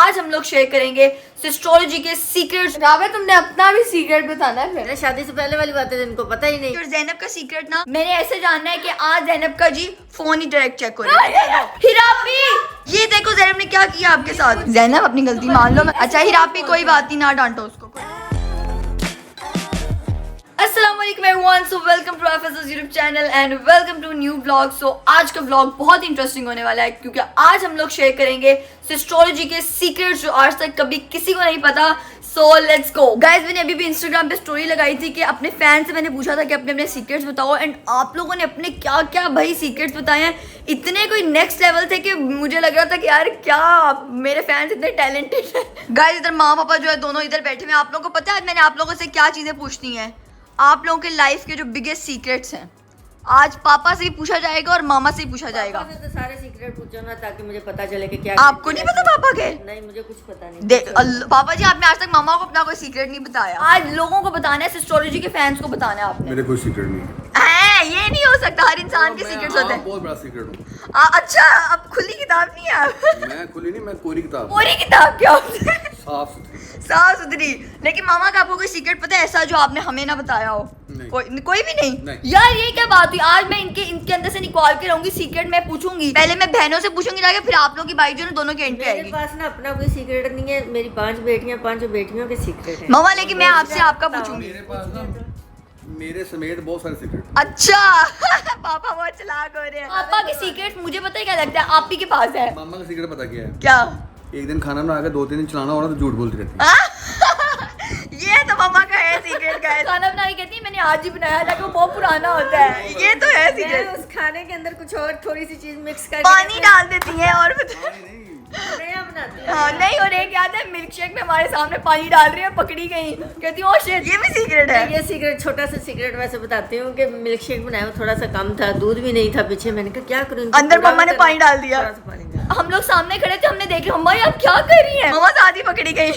आज हम लोग शेयर करेंगे एस्ट्रोलॉजी के सीक्रेट्स। रावे तुमने अपना भी सीक्रेट बताना है। मेरे शादी से पहले वाली बातें इनको पता ही नहीं। और जैनब का सीक्रेट ना मैंने ऐसे जानना है कि आज जैनब का जी फोन ही डायरेक्ट चेक करो। हिरापी ये देखो जैनब ने क्या किया आपके साथ। जैनब अपनी गलती मान लो। अच्छा हिरापी कोई बात नहीं, ना डांटो उसको। अस्सलाम वालेकुम everyone, so welcome to FSS YouTube channel and welcome to new vlog. So आज का व्लॉग बहुत इंटरेस्टिंग होने वाला है क्योंकि आज हम लोग शेयर करेंगे एस्ट्रोलॉजी के सीक्रेट्स जो आज तक कभी किसी को नहीं पता। So let's go guys. मैंने अभी भी इंस्टाग्राम पे स्टोरी लगाई थी कि अपने फैन से मैंने पूछा था कि अपने अपने सीक्रेट्स बताओ एंड आप लोगों ने अपने क्या क्या भाई सीक्रेट्स बताए हैं। इतने कोई नेक्स्ट लेवल थे कि मुझे लग रहा था कि यार क्या मेरे फैंस इतने टैलेंटेड हैं। गाइस इधर माँ पापा जो है दोनों इधर बैठे हुए। आप लोगों को पता है आज मैंने आप लोगों से क्या चीजें पूछनी है। आप लोगों के लाइफ के जो बिगेस्ट सीक्रेट्स हैं आज पापा से ही पूछा जाएगा और मामा से ही पूछा जाएगा। पापा से तो सारे सीक्रेट पूछो ना ताकि मुझे पता चले कि क्या। आपको नहीं पता पापा के? नहीं मुझे कुछ पता नहीं। पापा जी आपने आज तक मामा को अपना कोई सीक्रेट नहीं बताया। आज लोगों को बताना है, एस्ट्रोलॉजी के फैंस को बताना है आपने। मेरे कोई सीक्रेट नहीं है। ये नहीं हो सकता, हर इंसान के सीक्रेट्स होते हैं। बहुत बड़ा सीक्रेट हूँ। अच्छा अब खुली किताब नहीं है। मैं खुली नहीं, मैं कोरी किताब। पूरी किताब क्या होती है? साफ सुथरी। साफ सुथरी। लेकिन मामा का आपको कोई सीक्रेट पता है ऐसा जो आपने हमें ना बताया हो? नहीं। कोई भी नहीं? नहीं। यार ये क्या बात हुई। आज मैं इनके अंदर से निकाल के रहूंगी सीक्रेट। मैं पूछूंगी पहले, मैं बहनों से पूछूंगी जाके, फिर आप लोग की भाई जो दोनों के एंड पे मेरे आएगी। पास ना अपना कोई सीक्रेट नहीं है। मेरी 5 बेटियों के सीक्रेट है मामा। लेकिन मैं आपसे आपका पूछूंगी। मेरे पास ना मेरे समेत बहुत सारे सीक्रेट। अच्छा पापा बहुत चालाक हो रहे हैं। पापा के सीक्रेट मुझे पता है क्या लगता है आप ही के पास है। मामा का सीक्रेट पता क्या है? क्या? एक दिन खाना बना के 2-3 दिन चलाना हो ना तो झूठ बोलती रहती है। ये तो मामा का है सीक्रेट का है। खाना बना के कहती है मैंने आज ही बनाया, लेकिन वो बहुत पुराना होता है। ये तो है मैं सीक्रेट। उस खाने के अंदर कुछ और थोड़ी सी चीज मिक्स करके पानी डाल देती है और नया बनाती है। हाँ नहीं। और एक याद है मिल्क शेक में हमारे सामने पानी डाल रही है, पकड़ी गई, कहती है ओ शिट ये भी सीक्रेट है। ये सीक्रेट छोटा सा सीक्रेट वैसे बताती हूँ कि मिल्क शेक बनाया हुआ थोड़ा सा कम था, दूध भी नहीं था पीछे। मैंने कहा क्या करूँ, अंदर मम्मा ने पानी डाल दिया। थोड़ा सा पानी डाल। हम लोग सामने खड़े थे, हमने देखे मम्मा आप क्या कर रही हैं। मम्मा साथ ही पकड़ी गई।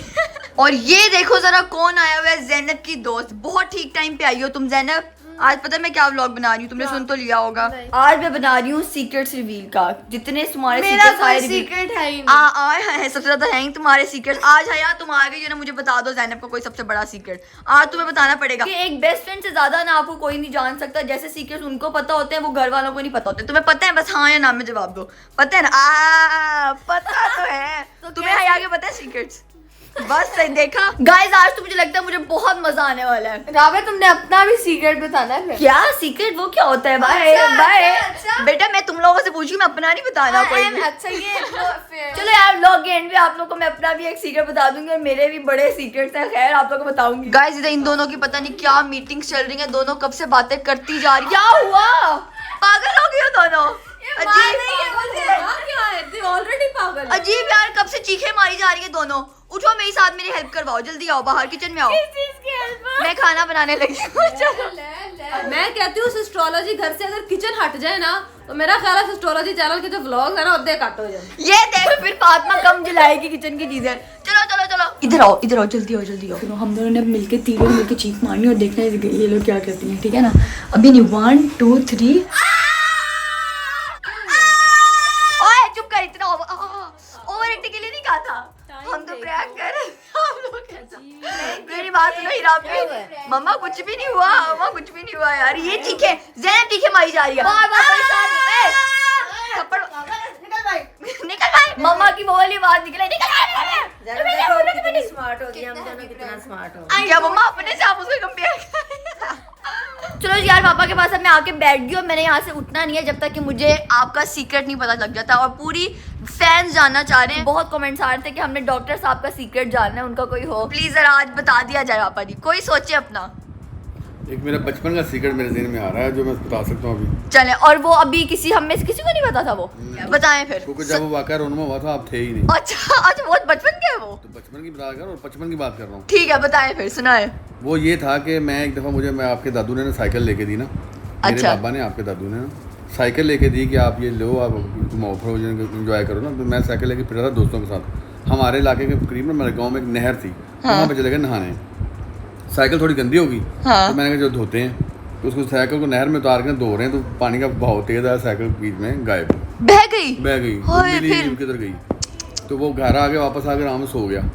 और ये देखो जरा कौन आया हुआ है, जैनब की दोस्त। बहुत ठीक टाइम पे आई हो तुम जैनब। आज पता है मैं क्या व्लॉग बना रही हूँ, तुमने सुन तो लिया होगा। आज मैं बना रही हूँ सीक्रेट्स रिवील का। जितने तुम्हारे सीक्रेट है ही नहीं। सबसे ज्यादा है ही तुम्हारे सीक्रेट्स। आज है यार तुम आ गई हो ना, मुझे बता दो जैनब का कोई सबसे बड़ा सीक्रेट। आज तुम्हें बताना पड़ेगा कि एक बेस्ट फ्रेंड से ज्यादा ना आपको कोई नहीं जान सकता। जैसे सीक्रेट्स उनको पता होते हैं वो घर वालों को नहीं पता होते। तुम्हें पता है बस हाँ या ना में जवाब दो। पता है ना? पता तो है। तुम्हें हया के पता है सीक्रेट्स? बस सही देखा गाइस। आज तो मुझे लगता है मुझे बहुत मजा आने वाला है। रावे तुमने अपना भी सीक्रेट बताना है। क्या सीक्रेट? वो क्या होता है? बाय बाय बेटा मैं तुम लोगों से पूछी, मैं अपना नहीं बताना कोई भी। अच्छा ये चलो यार व्लॉग के एंड में आप लोगों को मैं अपना भी एक सीक्रेट बता दूंगी और मेरे भी बड़े सीक्रेट्स हैं। खैर आप लोगों को बताऊंगी। गाइस इधर इन दोनों की पता नहीं क्या मीटिंग्स चल रही हैं। दोनों कब से बातें करती जा रही। क्या हुआ? पागल हो गई हो दोनों? ऑलरेडी पागल। अजीब यार, कब से चीखें मारी जा रही है दोनों। उठो मेरे साथ, मेरी हेल्प करवाओ। जल्दी आओ बाहर, किचन में आओ। मैं खाना बनाने लगी हूँ। मैं कहती हूँ एस्ट्रोलॉजी घर से अगर किचन हट जाए ना तो मेरा ख्याल है एस्ट्रोलॉजी चैनल के जो व्लॉग है ना उधर कट हो जाए। ये देख फिर फातिमा कम जलाएगी किचन की चीजें। चलो चलो चलो इधर आओ, इधर आओ, जल्दी आओ जल्दी आओ। हम दोनों ने मिलके तीनों मिलके चीख मारनी और देखना है ये लोग क्या कहती हैं। ठीक है ना? अभी नहीं 1 2 3। ओए चुप कर, इतना ओवर एक्टिंग के लिए नहीं कहा था। हम तो प्रैंक कर रहे हैं। मेरी बात सुनो हिरापी। मम्मा कुछ भी नहीं हुआ, मम्मा कुछ भी नहीं हुआ यार। ये चीखे जैनब चीखे मारी जा रही है। थप्पड़ निकल भाई। मम्मा की वो वाली बात निकले। कितनी स्मार्ट हो गई, हम दोनों कितना स्मार्ट हो गए। क्या मम्मा अपने से आप उसको कंपेयर? चलो यार पापा के पास अब मैं आके बैठ गई और मैंने यहाँ से उठना नहीं है जब तक कि मुझे आपका सीक्रेट नहीं पता लग जाता। और पूरी फैंस जानना चाह रहे हैं। बहुत कमेंट्स आ रहे थे कि हमने डॉक्टर साहब का सीक्रेट जानना है, उनका कोई हो प्लीज जरा आज बता दिया जाए पापा जी। कोई सोचे अपना। एक मेरा बचपन का सीक्रेट मेरे ज़हन में आ रहा है जो मैं बता सकता हूँ अभी। चले। और वो अभी किसी हम में से किसी को नहीं पता था वो? बताएं फिर। क्योंकि जब वो वाकया रोन में हुआ था आप थे ही नहीं। अच्छा अच्छा वो बचपन के है वो? तो बचपन की बता कर और बचपन की बात कर रहा हूँ। ठीक है बताएं फिर, सुनाए। वो ये था कि मैं एक दफ़ा मैं आपके दादू ने साइकिल लेके दी ना। मेरे अच्छा। बाबा ने आपके दादू ने ना साइकिल लेके दी कि आप ये लो, आप तुम ऑफर इंजॉय करो ना। तो मैं साइकिल लेके फिर रहा था दोस्तों के साथ। हमारे इलाके के करीब ना मेरे गाँव में एक नहर थी, वहाँ पे चले गए नहाने। साइकिल थोड़ी गंदी होगी तो मैंने कहा जो धोते हैं तो उसको साइकिल को नहर में उतार के धो रहे हैं तो पानी का बहाव तेज आया, साइकिल बीच में गायब, बह गई। बह गई। हाय, मिली फिर? किधर गई? तो वो घर आ गया, वापस आकर आराम से सो गया।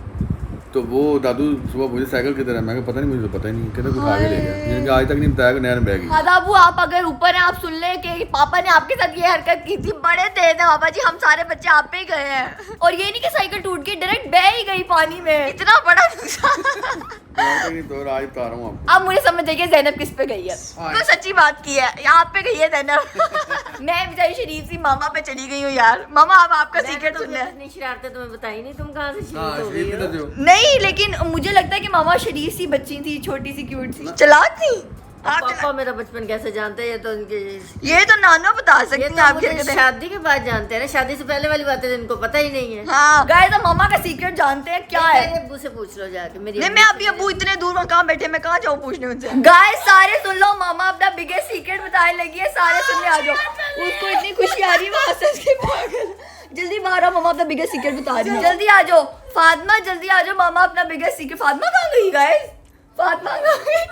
तो वो दादू सुबह मुझे साइकिल किधर है, मैं कहा पता नहीं, मुझे तो पता ही नहीं, कहते कुछ आगे ले गया, मैंने कहा आज तक नहीं बताया कि नहर में बह गई। हाँ दादू, आप अगर ऊपर हैं, आप सुन ले कि पापा ने आपके साथ ये हरकत की थी, बड़े तेज है पापा जी, हम सारे बच्चे आप पे ही गए हैं। और ये नहीं कि साइकिल टूट गई, डायरेक्ट बह ही गई पानी में, इतना बड़ा नुकसान। तो आज बता रहा हूँ अब मुझे समझ जाइए जैनब किस पे गई है, तो सच्ची बात की है, आप पे गई है जैनब। मैं बेचारी शरीफ सी मामा पे चली गई हूँ यार। मामा अब आपका सीक्रेट सुन ले। इतनी शरारतें तुम्हें बताई नहीं, तुम कहाँ से हाँ, शरीफ हो गई शरीफ हो? तो जो। नहीं, लेकिन मुझे लगता है कि मामा शरीफ सी बच्ची थी, छोटी सी क्यूट सी, चालाक थी। आप पापा मेरा बचपन कैसे जानते हैं, ये तो उनके ये तो नाना बता सकते ये हैं तो आपके मुझे कहते हैं। शादी के बाद जानते हैं ना, शादी से पहले वाली बातें तो इनको पता ही नहीं है। हाँ गाइस, अब मामा का सीक्रेट जानते हैं क्या है। मेरे अब्बू से पूछ लो जाके, मेरी नहीं, मैं अभी अबू इतने दूर वहाँ कहाँ बैठे, मैं कहाँ जाऊँ पूछने उनसे। गाइस सारे सुन लो, मामा अपना बिगेस्ट सीक्रेट बताने लगी है, सारे सुनने आ जाओ। उसको इतनी खुशी आ रही है वहाँ से, उसके पागल। जल्दी बाहर आओ, मामा अपना बिगेस्ट सीक्रेट बता रही है, जल्दी आ जाओ। फातिमा जल्दी आ जाओ, मामा अपना बिगेस्ट सीक्रेट। फातिमा कहाँ गई गाइस? फातिमा कहाँ गई?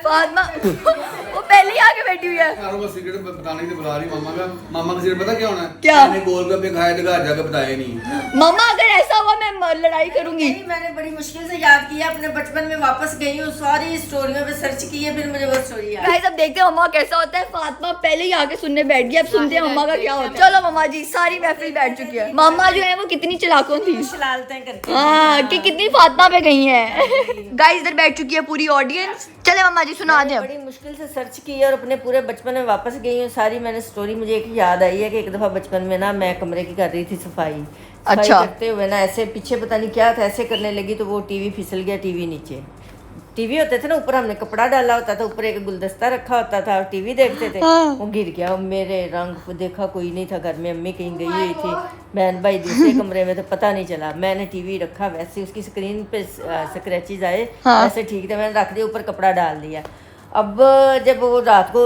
फातिमा वो पहले ही आके बैठी हुई है। यारों का सीक्रेट बताने के बुला रही मामा का सीक्रेट पता क्या होना है? क्या? मैंने गोलगप्पे खाए थे, घर जाकर बताया नहीं। मामा अगर ऐसा हुआ मैं लड़ाई करूंगी। नहीं, मैंने बड़ी मुश्किल से याद किया, अपने बचपन में वापस गई हूँ, सारी स्टोरियों पे सर्च की है, फिर मुझे वो स्टोरी याद। गाइस अब देखते हैं मम्मा कैसा होता है। फातिमा पहले ही आके सुनने बैठ गई, अब सुनते हैं मम्मा का क्या होता है। चलो मम्मा जी, सारी महफिल बैठ चुकी है। मम्मा जो है वो कितनी चालाकों थी, शरारतें करती हैं। हाँ कि कितनी फातिमा पे गई है। गाइस इधर बैठ चुकी है पूरी ऑडियंस। चले मम्मा जी सुना दे। बड़ी मुश्किल से सर्च की और अपने पूरे बचपन में वापस गई हूँ, सारी मैंने स्टोरी। मुझे एक याद आई है कि एक दफ़ा बचपन में ना मैं कमरे की कर रही थी सफाई अच्छा। करते हुए ना ऐसे पीछे पता नहीं क्या था, ऐसे करने लगी तो वो टीवी फिसल गया। टीवी नीचे, टीवी होते थे ना ऊपर, हमने कपड़ा डाला होता था, ऊपर एक गुलदस्ता रखा होता था और टीवी देखते थे। वो गिर गया, मेरे रंग देखा कोई नहीं था घर में, अम्मी कहीं गई हुई थी, बहन भाई दूसरे कमरे में, तो पता नहीं चला। मैंने टीवी रखा, वैसे उसकी स्क्रीन पे स्क्रैचेज आए, वैसे ठीक थे, मैंने रख दिया, ऊपर कपड़ा डाल दिया। अब जब वो रात को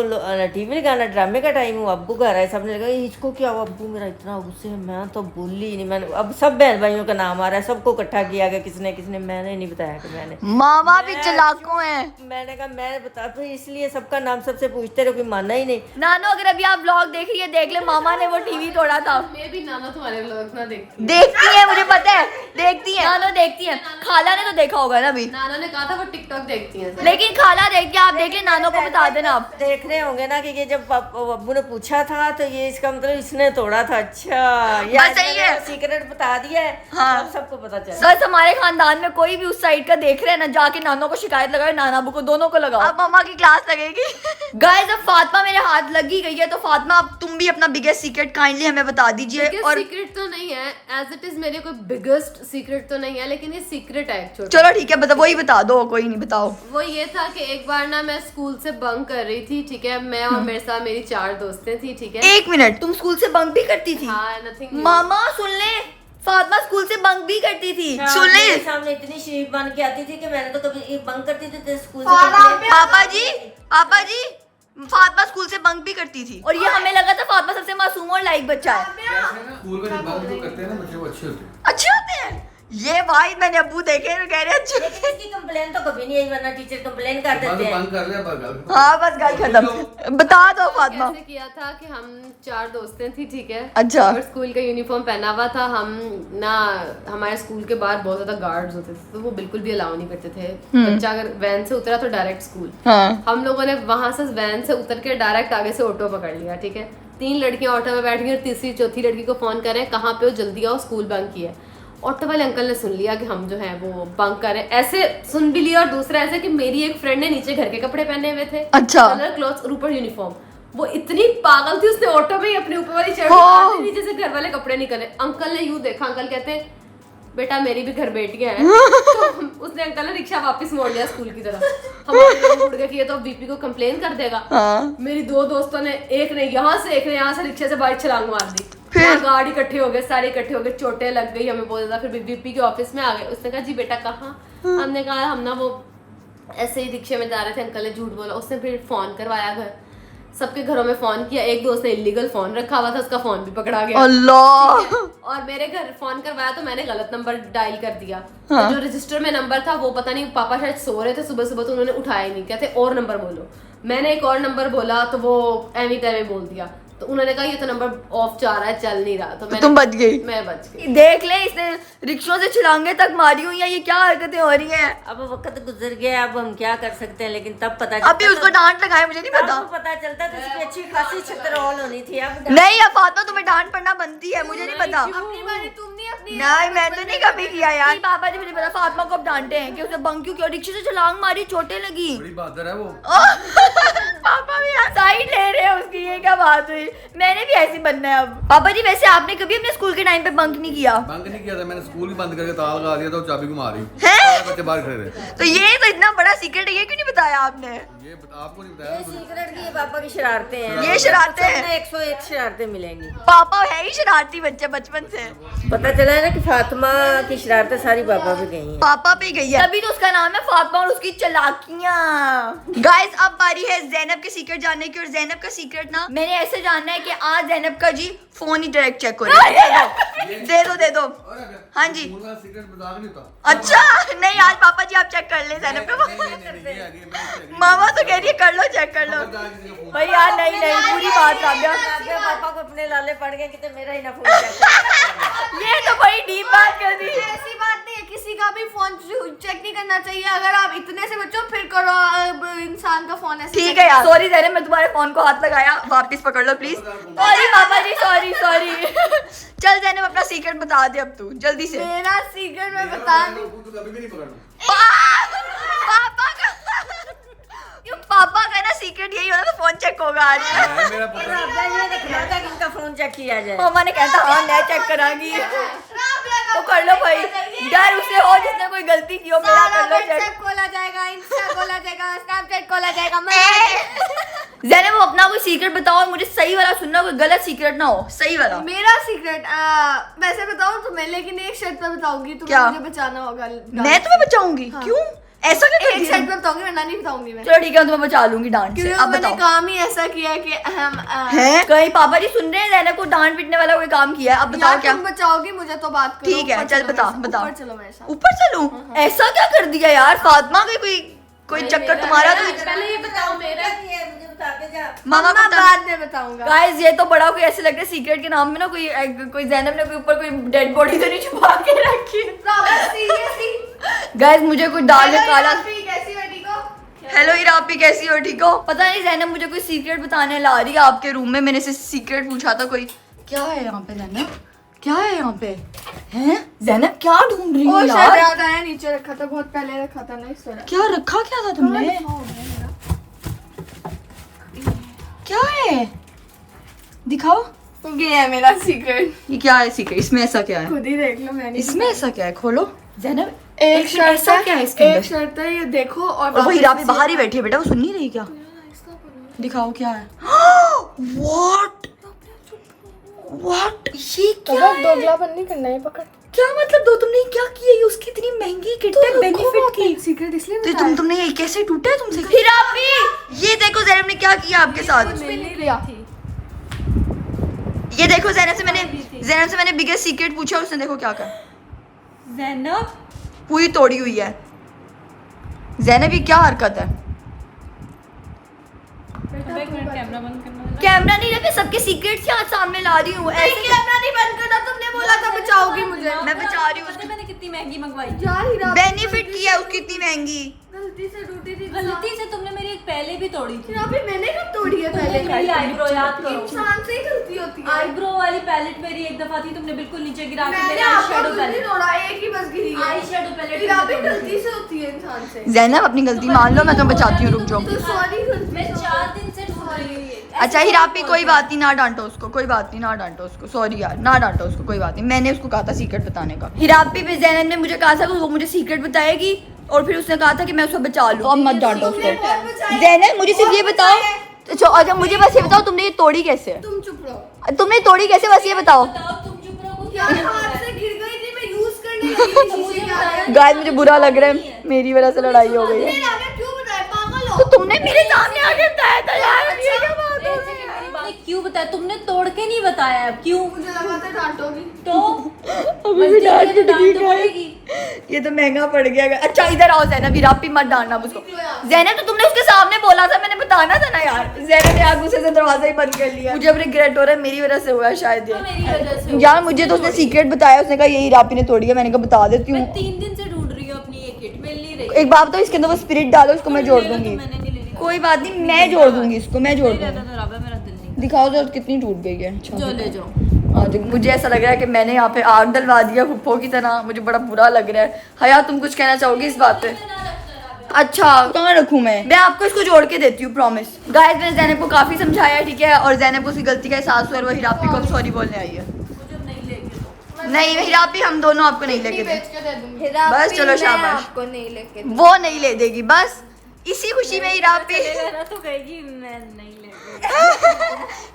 टीवी लगाना, ड्रामे का टाइम हुआ, अब्बू घर आए, सबने लगा इसको क्या हुआ, अब्बू मेरा इतना गुस्से है, मैं तो बोली नहीं। मैंने अब सब बहन भाइयों का नाम आ रहा है, सबको इकट्ठा किया गया, किसने किसने, मैंने नहीं बताया कि मैंने। मामा भी चालाकों हैं। मैंने कहा मैं बता, फिर इसलिए सबका नाम सबसे पूछते रहे, कोई मानना ही नहीं। नानो अगर अभी आप व्लॉग देख रही है, देख ले मामा ने वो टीवी तोड़ा था। मैं भी नाना तुम्हारे व्लॉग्स ना देखती हूँ। देखती है, मुझे पता है, देखती है नानो, देखती है। खाला ने तो देखा होगा ना अभी, नाना ने कहा था वो टिकटॉक देखती है। लेकिन खाला देख के आप देख ले, नानो को बता देना आप। देख रहे होंगे ना कि ये जब अब्बू ने पूछा था तो ये इसका मतलब इसने तोड़ा था। अच्छा, ये बस सही है, सीक्रेट बता दिया है। हाँ। अब सबको पता चला। सच हमारे खानदान में कोई भी उस साइड का देख रहे हैं ना, जाके नानो को शिकायत लगाओ, नाना अबू को, दोनों को लगाओ। अब मम्मा की क्लास लगेगी। गाइस अब फातिमा मेरे हाथ लगी गई है, तो फातिमा अब तुम भी अपना बिगेस्ट सीक्रेट काइंडली हमें बता दीजिए। और सीक्रेट तो नहीं है, एज इट इज मेरे कोई बिगेस्ट सीक्रेट तो नहीं है, लेकिन ये सीक्रेट है एक्चुअली। चलो ठीक है, वही बता दो, कोई नहीं, बताओ। वो ये था कि एक बार ना मैं स्कूल से बंक कर रही थी, ठीक है, मैं और मेरे साथ मेरी 4 दोस्तें थी, ठीक है। एक मिनट, तुम स्कूल से बंक भी करती थी? हाँ, नथिंग। मामा सुन ले, फातिमा स्कूल से बंक भी करती थी। हाँ, सुन ले, मेरे सामने इतनी शरीफ बन के आती थी कि मैंने तो कभी बंक करती थी तो स्कूल से। पापा जी फातिमा स्कूल से बंक भी करती थी, और ये हमें लगा था फातिमा सबसे मासूम और लाइक बच्चा है। स्कूल का जो बंक जो करते हैं ना बच्चे, वो अच्छे होते हैं। अच्छे होते हैं ये भाई, मैंने अब्बू देखे तो कह रहे अच्छे। लेकिन इसकी कंप्लेन तो कभी नहीं आई, वरना टीचर कंप्लेन कर देते हैं। बंक कर लिया बस। हाँ बस गल खत्म। बता दो फातिमा। कैसे किया था कि हम 4 दोस्तें थी, ठीक है। अच्छा। और स्कूल का यूनिफॉर्म पहना हुआ था, हम ना हमारे स्कूल के बाहर बहुत ज्यादा गार्ड्स होते थे, तो वो बिल्कुल भी अलाउ नहीं करते थे। बच्चा अगर वैन से उतरा तो डायरेक्ट स्कूल। हाँ। हम लोगों ने वहां से वैन से उतर के डायरेक्ट आगे से ऑटो पकड़ लिया, ठीक है। 3 लड़कियां ऑटो में बैठ गई और तीसरी चौथी लड़की को फोन करें कहाँ पे हो, जल्दी आओ, स्कूल बंक किया। ऑटो वाले अंकल ने सुन लिया कि हम जो है वो बंक कर रहे हैं, ऐसे सुन भी लिया। और दूसरा ऐसे कि मेरी एक फ्रेंड ने नीचे घर के कपड़े पहने हुए थे, अच्छा, कलर क्लॉथ्स और ऊपर यूनिफॉर्म। वो इतनी पागल थी, उसने ऑटो में ही अपने ऊपर वाली शर्ट नीचे से घर वाले कपड़े निकले। अंकल ने यूं देखा, अंकल कहते हैं बेटा मेरी भी घर बेटियां हैं। तो उसने अंकल ने रिक्शा वापस मोड़ लिया स्कूल की तरफ। हमारे लोग उड़ गए कि ये तो वीपी को कंप्लेन कर देगा। मेरी 2 दोस्तों ने, एक ने यहाँ से एक ने यहाँ से रिक्शा से बाइक छलांग मार दी। गाड़ी इकट्ठे हो गए, सारे इकट्ठे हो गए, चोटें लग गई हमें बहुत ज्यादा। फिर वीपी के ऑफिस में आ गए। उसने कहा जी बेटा कहाँ? हमने कहा हम ना वो ऐसे ही रिक्शे में जा रहे थे। अंकल ने झूठ बोला। उसने फिर फोन करवाया घर, सबके घरों में फोन किया। एक दोस्त ने इलीगल फोन रखा हुआ था, उसका फोन भी पकड़ा गया। अल्लाह। और मेरे घर फोन करवाया तो मैंने गलत नंबर डायल कर दिया। तो जो रजिस्टर में नंबर था वो पता नहीं, पापा शायद सो रहे थे सुबह सुबह, तो उन्होंने उठाया ही नहीं। कहते और नंबर बोलो। मैंने एक और नंबर बोला तो वो एवी तैवी बोल दिया। तो उन्होंने कहा ये तो नंबर ऑफ जा रहा है, चल नहीं रहा, तो तुम बच गई। मैं बच गई। देख ले, इसने रिक्शों से छलांगे तक मारी हुई है, ये क्या हरकतें हो रही हैं। अब वक्त गुजर गया, अब हम क्या कर सकते हैं, लेकिन तब पता अभी उसको डांट लगाए, मुझे नहीं पता। तब पता चलता तो उसकी अच्छी खासी छतरौल होनी थी। अब नहीं अब फातिमा तुम्हें डांट पड़ना बनती है, मुझे नहीं पता। अपनी बारी तुम नहीं, अपनी नहीं मैं तो नहीं कभी किया यार। पापा जी मुझे पता फातिमा को अब डांटे हैं कि उसने बंक क्यों किया, रिक्शे से छलांग मारी, चोटें लगी। बड़ी बहादुर है वो। पापा भी यार साइड ले रहे हैं उसकी, ये क्या बात हुई। मैंने भी ऐसी बनना है अब। पापा जी वैसे आपने कभी अपने स्कूल के टाइम पे बंक नहीं किया? बंक नहीं किया था मैंने, स्कूल भी बंद करके ताला लगा दिया था, वो चाबी घुमा रही। हैं? सारे बच्चे बाहर खड़े थे। तो ये तो इतना बड़ा सीक्रेट है, ये क्यों नहीं बताया आपने? ये आपको नहीं बताया। सीक्रेट की पापा की शरारतें हैं। ये शरारतें हैं। 101 शरारतें मिलेंगी। पापा है ही शरारती बच्चे बचपन से। पता चला है ना कि फातिमा की शरारतें सारी पापा पे गई हैं। पापा पे गई है, तभी तो उसका नाम है फातिमा और उसकी चालाकियां। गाइस अब बारी है जैनब के सीक्रेट जानने की, और जैनब का सीक्रेट ना मैंने ऐसे जानना है कि आज जैनब का जी फोन ही डायरेक्ट चेक करो। दे दो। हाँ जी। स्कूल का सीक्रेट मजाक नहीं होता। अच्छा नहीं, आज पापा जी आप चेक कर ले जैनब का नहीं, फोन। नहीं, नहीं, ये आगे, मैं इससे आगे। मामा तो कह रही है कर लो, चेक कर लो। भाई यार नहीं पूरी बात राबिया। पापा को अपने लाले पड़ गए कि मेरा ही ना फोन चेक करो। ये तो बड़ी डीप बात कर दी। ऐसी बात नहीं है, किसी का भी फोन चेक नहीं करना चाहिए। अगर आप इतने से बच्चों फिर करो, अब इंसान का फोन ऐसे ठीक है यार, सॉरी जैनब मैं तुम्हारे फोन को हाथ लगाया, वापस पकड़ लो प्लीज। सॉरी पापा जी, सॉरी। चल जैनब अपना सीक्रेट बता दे अब तू जल्दी से। मेरा सीक्रेट मैं बता दूं। तो कभी भी नहीं पकड़ना। पापा का ना सीक्रेट यही होना, तो फोन चेक होगा आज। मेरा पता ये देखना था कि इनका फोन चेक किया जाए। मामा ने कहता हाँ मैं चेक करांगी, तो कर लो भाई। डर उसे हो जिसने कोई गलती की हो, मेरा कर लो चेक। व्हाट्सएप खोला जाएगा, इंस्टा खोला जाएगा, स्नैपचैट खोला जाएगा। जैनब वो अपना कोई सीक्रेट बताओ और मुझे सही वाला सुनना, कोई गलत सीक्रेट ना हो, सही वाला। मेरा सीक्रेट वैसे बताऊं तुम्हें, लेकिन एक शर्त पे बताऊंगी, तुम्हें क्या? मुझे बचाना होगा। मैं तुम्हें बचाऊंगी? क्यों ऐसा क्या कर एक दिया? शर्त पे बताऊंगी, वरना नहीं बताऊंगी मैं। चलो ठीक है, मैं तुम्हें बचा लूंगी डांट से। क्योंकि अब मैंने बताओ। काम ही ऐसा किया है कि हम हैं? कहीं पापा जी सुन रहे हैं जैनब को डांट पीटने वाला कोई काम किया है? अब बताओ क्या। तुम बचाओगी मुझे तो बात करो। ठीक है, ऊपर चल चलो बता, मेरे साथ, बता। ऊपर चलो मेरे साथ। ऊपर चलूं? ऐसा क्या कर दिया यार फातिमा के, कोई चक्कर तुम्हारा तो। पहले ये बताओ मेरा। मुझे बताते जा। मामा मैं बता। बाद में बताऊंगा। गाइस ये तो बड़ा कोई ऐसे लग रहा है सीक्रेट के नाम में ना कोई जैनब ने कोई ऊपर कोई डेड बॉडी तो नहीं छुपा के रखी। सीरियसली गाइस मुझे कोई डाल के काला। कैसी हो, ठीक हो? हेलो इरापी कैसी हो, ठीक हो? पता नहीं जैनब मुझे कोई सीक्रेट बताने ला रही है आपके रूम में। मैंने से सीक्रेट पूछा था कोई। क्या है यहाँ पे जैनब? क्या है यहाँ पे? हैं जैनब क्या ढूंढ रही हो शायद यार? याद आया, नीचे रखा था, बहुत पहले रखा था ना, इस तरह। क्या रखा क्या था तुमने? क्या है दिखाओ। ये है मेरा सीक्रेट, ये क्या है सीक्रेट? इसमें ऐसा क्या है? खुद ही देख लो। मैंने इसमें ऐसा क्या है? खोलो जैनब। एक इसमें ऐसा क्या है इसके एक अंदर? शर्त है, ये देखो। और और वो हीरापी बाहर ही बैठी है बेटा, वो सुन नहीं रही क्या? दिखाओ क्या है। व्हाट ये क्या है? दोगलापन नहीं करना है, पकड़। क्या मतलब दो तुमने क्या किया? ये उसकी इतनी महंगी किट बेनिफिट की। सीक्रेट इसलिए तो तुमने ये कैसे टूटा है तुमसे? हीरापी ये देखो जैनब ने क्या किया आपके साथ। ये देखो जैनब से मैंने बिगेस्ट सीक्रेट पूछा, उसने देखो क्या कहा। जैनब पूरी तोड़ी हुई है। जैनब ये क्या हरकत है? कैमरा नहीं रखे, सबके सीक्रेट्स यहाँ सामने ला रही हूँ। ऐसे कैमरा नहीं बंद करना, तुमने बोला था बचाओगी मुझे। मैं बचा रही हूँ उसको। मैंने कितनी महंगी मंगवाई। यार हीरा बेनिफिट किया उसकी इतनी महंगी। गलती से टूटी थी। गलती से तुमने मेरी एक पहले भी तोड़ी थी। हीरा भी मैंने कब तोड़ी है तुमने पहले? मेरी आईब्रो याद करो। इंसान से ही गलती होती है। आईब्रो वाली पैलेट मेरी एक दफा थी, तुमने बिल्कुल नीचे गिरा के मैंने मेरे आई आपको शेडो कुछ नहीं पैलेट। तोड़ा, एक ही बस गिरी है। आई शेडो पैलेट हीरा भी तुमने तोड़ी गलती थी। से होती है इंसान से। जैनब अपनी गलती मान लो, मैं तुम्हें बचाती हूँ, रुक जाओ। तो सॉरी गलती मैं से। 4 दिन से ढूंढ रही हूँ ये। अच्छा हीरापी कोई बात नहीं, ना डांटो उसको, कोई बात नहीं, ना डांटो उसको। सॉरी यार, ना डांटो उसको, कोई बात नहीं। मैंने उसको कहा था सीक्रेट बताने का। हीरापी पे जैनब ने मुझे कहा था कि वो मुझे सीक्रेट बताएगी, और फिर उसने कहा था कि मैं उसको बचा लूँ। अब मत डांटो तुमने उसको। बहुत बचाया। जैनब मुझे सिर्फ ये बताओ, अच्छा मुझे बस ये बताओ तुमने ये तोड़ी कैसे? तुम चुप रहो। तुमने तोड़ी कैसे, बस ये बताओ। बताओ तुम चुप रहो। यार हाथ से गिर गई थी, मैं यूज करने लगी थी शीशे के आगे। गाइस मुझे बुरा लग रहा है, मेरी वजह से लड़ाई हो गई है। मैंने आगे क्यों बताया, पागल तो हो? तुमने मेरे सामने आके बताया था यार, ये क्या बात हो रही है? तुमने क्यों बताया? तुमने तोड़ के नहीं बताया। अब क्यों? मुझे लगा था डांटोगी। तो अभी भी डांट मस्जिद में पड़ेगी तो गाइस। पड़ेगी। ये तो महंगा पड़ गया। अच्छा इधर आओ जैनब, हिरापी मत डालना मुझको। जैनब तो तुमने उसके सामने बोला था, मैंने बताना था ना यार। जैनब ने आग गुस्से से दरवाजा ही बंद कर लिया। मुझे अब रिग्रेट हो रहा है, मेरी वजह से हुआ है शायद ये। मेरी वजह से यार मुझे तो उसने सीक्रेट बताया, उसने कहा ये हिरापी ने तोड़ी है। मैंने कहा बता देती मैं हूँ। 3 दिन से ढूंढ रही हूँ अपनी ये किट, मिल नहीं रही। एक बात तो इसके अंदर वो स्पिरिट डालो, उसको मैं जोड़ दूंगी। मैंने नहीं लेनी। कोई बात नहीं, मैं जोड़ दूंगी इसको, मैं जोड़ नहीं रहता दूंगी। तो राबा, मेरा दिल नहीं। दिखाओ जरा कितनी टूट गई है। अच्छा जो ले जाओ। आज मुझे ऐसा लग रहा है कि मैंने यहाँ पे आग डलवा दिया फुप्पो की तरह। मुझे बड़ा बुरा लग रहा है। हया तुम कुछ कहना चाहोगी इस बात पे? अच्छा कहाँ रखूँ मैं आपको इसको जोड़ के देती हूँ, प्रॉमिस। गाइस मैंने जैनब को काफी समझाया, ठीक है, और जैनब को उसकी गलती का एहसास हुआ और वो हिरापी को अब सॉरी बोलने आई है। नहीं हिरापी हम दोनों आपको नहीं लेके देंगे। बस चलो शाबाश। आपको नहीं लेके वो नहीं ले देगी, बस इसी खुशी में हिरापी तो कहेगी मैं नहीं ले।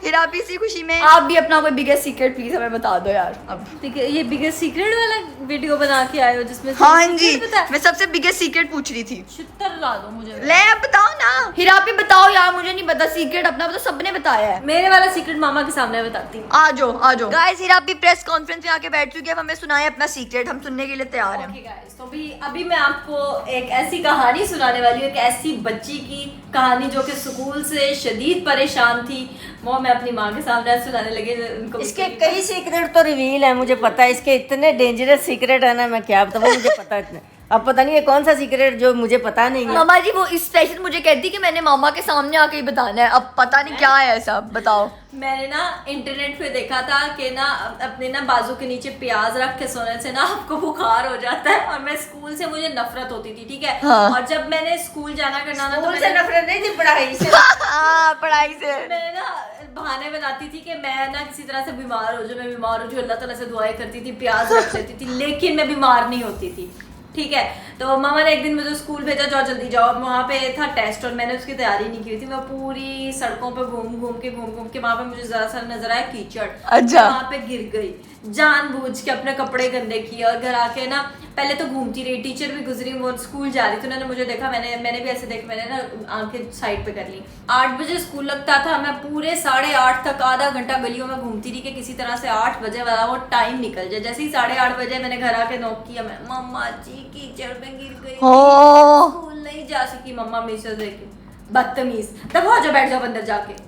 हिरापी इसी खुशी में आप भी अपना कोई बिगेस्ट सीक्रेट प्लीज हमें बता दो यार अब। ये बिगेस्ट सीक्रेट वाला वीडियो बना के आए हो जिसमें हाँ जी, मैं सबसे बिगेस्ट सीक्रेट पूछ रही थी। छितर ला दो मुझे। ले अब बताओ ना हिरापी, बताओ यार, मुझे नहीं पता सीक्रेट अपना, तो सबने बताया है। मेरे वाला सीक्रेट मामा के सामने बताती हूँ। आ जाओ गाइस, हिरापी प्रेस कॉन्फ्रेंस में आके बैठ चुकी है। अब हमें सुनाए अपना सीक्रेट, हम सुनने के लिए तैयार हैं। Okay guys, तो अभी मैं आपको एक ऐसी कहानी सुनाने वाली हूँ, एक ऐसी बच्ची की कहानी जो कि स्कूल से शदीद परेशान थी। वो मैं अपनी माँ के सामने सुनाने लगी। उनको इसके कई सीक्रेट तो रिवील है, मुझे पता है। इसके इतने डेंजरस सीक्रेट है ना, मैं क्या बताऊँ, मुझे पता है इतने। अब पता नहीं ये कौन सा सीक्रेट जो मुझे पता नहीं है। मामा जी वो स्पेशल मुझे कहती कि मैंने मामा के सामने आके ही बताना है। अब पता नहीं क्या है ऐसा, बताओ। मैंने ना इंटरनेट पे देखा था कि ना अपने ना बाजू के नीचे प्याज रख के सोने से ना आपको बुखार हो जाता है। और मैं स्कूल से मुझे नफरत होती थी, ठीक है। हाँ। और जब मैंने स्कूल जाना करना ना, तो स्कूल से नफरत नहीं थी, पढ़ाई से। हाँ पढ़ाई से। मैं ना बहाने बनाती थी कि मैं ना किसी तरह से बीमार हो जाऊं, मैं बीमार हो जाऊं, अल्लाह ताला से दुआएं करती थी, प्याज रख लेती थी, लेकिन मैं बीमार नहीं होती थी, ठीक है। तो मामा ने एक दिन मुझे स्कूल भेजा, जाओ जल्दी जाओ। वहाँ पे था टेस्ट और मैंने उसकी तैयारी नहीं की थी। मैं पूरी सड़कों पे घूम घूम के वहाँ पे मुझे जरा सा नजर आया कीचड़। अच्छा। वहाँ पे गिर गई जानबूझ के, अपने कपड़े गंदे किए और घर आके ना पहले तो घूमती रही। टीचर भी गुजरी, वो स्कूल जा रही थी, उन्होंने मुझे देखा, मैंने भी ऐसे देखा, मैंने ना आंखें साइड पे कर ली। 8 बजे स्कूल लगता था, मैं पूरे 8:30 तक आधा घंटा गलियों में घूमती रही कि किसी तरह से 8 बजे वाला वो टाइम निकल जाए। जैसे ही 8:30 बजे मैंने घर आके नॉक किया, मैं मम्मा जी कीचड़ में गिर गई, स्कूल नहीं जा सकी। मम्मा मेरे देखे बदतमीज, तब हो जाओ, बैठ जाओ अंदर जाके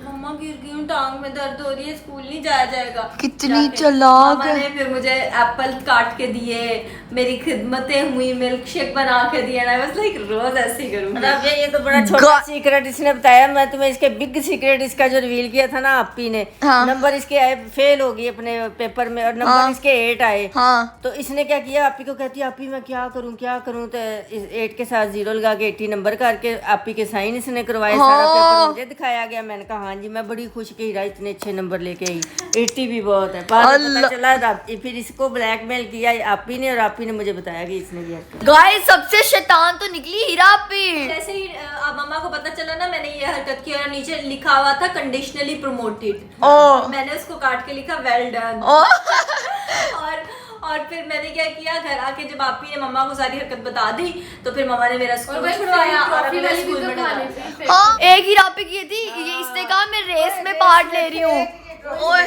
मम्मा गिर गई हूँ, टांग में दर्द हो रही है, स्कूल नहीं जाया जाएगा। कितनी जाके चालाक मामा ने फिर मुझे एप्पल काट के दिए, मेरी खिदमतें हुई, मिल्क शेक बना के दिए ना। बस लाइक रोज ऐसे ही करूँगी। अब ये तो बड़ा छोटा सीक्रेट इसने बताया। मैं तुम्हें इसके बिग सीक्रेट इसका जो रिवील किया था ना आपी ने, हाँ। नंबर इसके आए, फेल हो गई अपने पेपर में और नंबर हाँ। इसके 8 आए। हाँ। तो इसने क्या किया, आपी को कहती है आपी मैं क्या करूं तो 8 के साथ 0 लगा के 80 नंबर करके आपी के साइन इसने करवाए। सारा पेपर मुझे दिखाया गया। मैंने कहा हाँ जी, मैं बड़ी खुश कि हीरा इतने अच्छे नंबर लेके आई, 80 भी बहुत है। बाद में पता चला फिर इसको ब्लैकमेल किया आपी ने, और आपी ने मुझे बताया कि इसने किया। गाइस सबसे शैतान तो निकली हिरापी। जैसे ही मम्मा को पता चला ना मैंने ये हरकत की और नीचे लिखा हुआ था कंडीशनली प्रोमोटेड, मैंने उसको काट के लिखा वेल डन। और फिर मैंने क्या किया, घर आके जब आपी ने मम्मा को सारी हरकत बता दी तो फिर मम्मा ने मेरा स्कूल छुड़वाया और अब मेरा स्कूल में डाला। हाँ एक हिरापी की थी ये, इसने कहा मैं रेस में पार्ट ले रही हूँ। ओए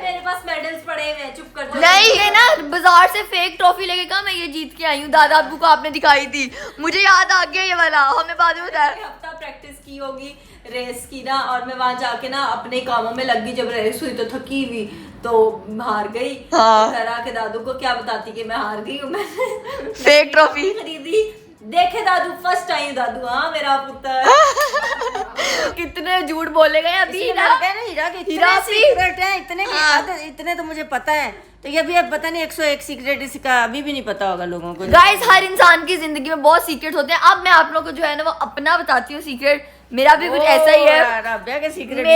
मेरे पास मेडल्स पड़े हुए हैं, चुप कर जाओ। नहीं ये ना बाजार से फेक ट्रॉफी लेके कहा मैं ये जीत के आई हूँ, दादा अब्बू को आपने दिखाई थी, मुझे याद आ गया ये वाला, हमें बाद में बताया। हफ्ता प्रैक्टिस की होगी रेस की ना, और मैं वहां जाके ना अपने कामों में लग गई। जब रेस हुई तो थकी हुई तो हार गई। हाँ। घर आके दादू को क्या बताती कि मैं हार गई हूँ, मैंने फेक ट्रॉफी खरीदी। देखे दादू फर्स्ट आई दादू, हाँ मेरा पुत्र। कितने झूठ बोलेगा ये अभी ना। हीरा के हीरा इतने सीक्रेट हैं, इतने तो मुझे पता है। तो ये भी अब पता नहीं 101 सीक्रेट इसका अभी भी नहीं पता होगा लोगों को। गाइस हर इंसान की जिंदगी में बहुत सीक्रेट होते हैं। अब मैं आप लोगों को जो है ना वो अपना बताती हूँ सीक्रेट। मेरा भी कुछ ऐसा ही है। राबिया के सीक्रेट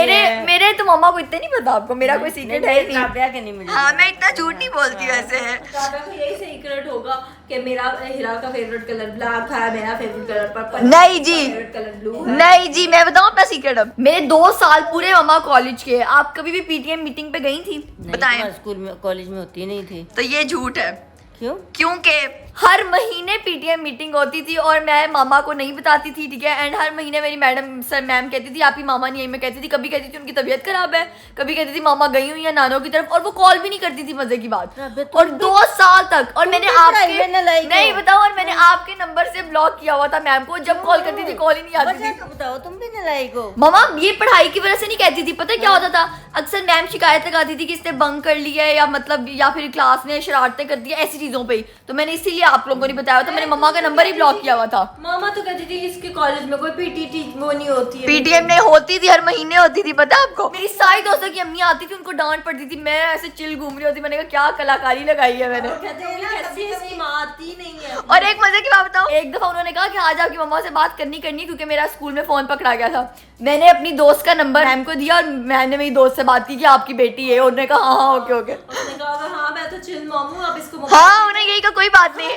मेरे तो मम्मा को इतने नहीं पता, आपको मेरा कोई सीक्रेट है ही नहीं। राबिया के नहीं मुझे। हाँ मैं इतना झूठ नहीं बोलती वैसे है। दादा को यही सीक्रेट होगा कि मेरा हीरा का फेवरेट कलर ब्लैक है, मेरा फेवरेट कलर पर्पल, नहीं जी, फेवरेट कलर ब्लू है। नहीं जी, मैं बताऊँ अपना सीक्रेट। अब मेरे 2 साल पूरे मम्मा कॉलेज के। आप कभी भी पीटीएम मीटिंग पे गई थी? बताएं। स्कूल में कॉलेज में होती नहीं थी। तो ये झूठ है। क्यों? क्योंकि हर महीने पीटीएम मीटिंग होती थी और मैं मामा को नहीं बताती थी, ठीक है। एंड हर महीने मेरी मैम कहती थी आपकी मामा नहीं आई। मैं कहती थी, कभी कहती थी उनकी तबीयत खराब है, कभी कहती थी मामा गई हुई है नानों की तरफ, और वो कॉल भी नहीं करती थी, मजे की बात। और 2 साल तक, और मैंने आपके नहीं बताओ, और मैंने आपके नंबर से ब्लॉक किया हुआ था मैम को। जब कॉल करती थी कॉल ही नहीं आती थी। बताओ तुम भी नालायक हो। मामा ये पढ़ाई की वजह से नहीं कहती थी, पता है क्या होता था, अक्सर मैम शिकायत लगाती थी कि इसने बंक कर लिया है, या मतलब या फिर क्लास में शरारतें कर दी है, ऐसी चीजों पे ही। तो मैंने इसीलिए आप लोगों को नहीं बताया था, मैंने मम्मा का नंबर ही ब्लॉक किया हुआ था। मामा तो कहती थी इसके कॉलेज में कोई पीटीटी वो नहीं होती है, पीटीएम नहीं होती थी, हर महीने होती थी, पता है आपको। मेरी सारी दोस्तों की अम्मी आती थी, उनको डांट पड़ती थी, मैं ऐसे चिल घूम रही होती। मैंने कहा क्या कलाकारी लगाई है मैंने। और कहते हैं कैसी इसकी माँ आती नहीं है। और एक मजे की बात बताऊं, एक दफा उन्होंने कहा कि आज आपकी मम्मा से बात करनी क्योंकि मेरा स्कूल में फोन पकड़ा गया था। मैंने अपनी दोस्त का नंबर मैम को दिया और मैंने मेरी दोस्त से बात की कि आपकी बेटी है। उन्होंने कहा हाँ ओके ओके। उसने कहा हाँ मैं तो चिल मॉम हूँ, अब इसको हाँ उन्हें यही का कोई बात नहीं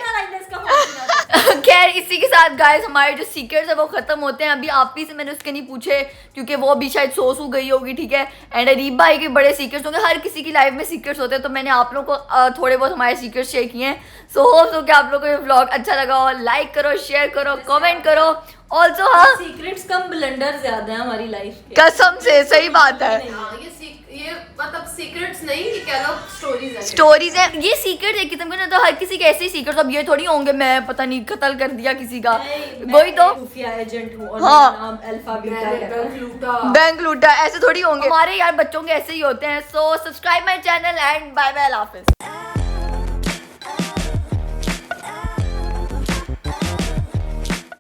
खैर इसी के साथ गाइस हमारे जो सीक्रेट्स है वो खत्म होते हैं। अभी आप ही से मैंने उसके नहीं पूछे क्योंकि वो अभी शायद सो गई होगी, ठीक है। एंड अरीब भाई के बड़े सीक्रेट्स होंगे, हर किसी की लाइफ में सीक्रेट्स होते हैं, तो मैंने आप लोगों को थोड़े बहुत हमारे सीक्रेट्स शेयर किए हैं। सो होप सो कि आप लोगों को ये व्लॉग अच्छा लगा हो। लाइक करो, शेयर करो, कमेंट करो। ऑल्सो हाँ सीक्रेट्स कम ब्लंडर ज्यादा है हमारी लाइफ के। कसम से सही बात है। ये मतलब सीक्रेट्स नहीं, ये कह लो स्टोरीज है। स्टोरीज है, ये सीक्रेट है किस्म के ना, तो हर किसी के ऐसे ही सीक्रेट। अब ये थोड़ी होंगे मैं पता नहीं कत्ल कर दिया किसी का, वही तो खुफिया एजेंट हूँ और हाँ। मेरा नाम अल्फा बीटा है। बैंक लूटा, ऐसे थोड़ी होंगे। हमारे यार बच्चों के ऐसे ही होते हैं। So subscribe my channel and bye bye, अल्लाह हाफिज।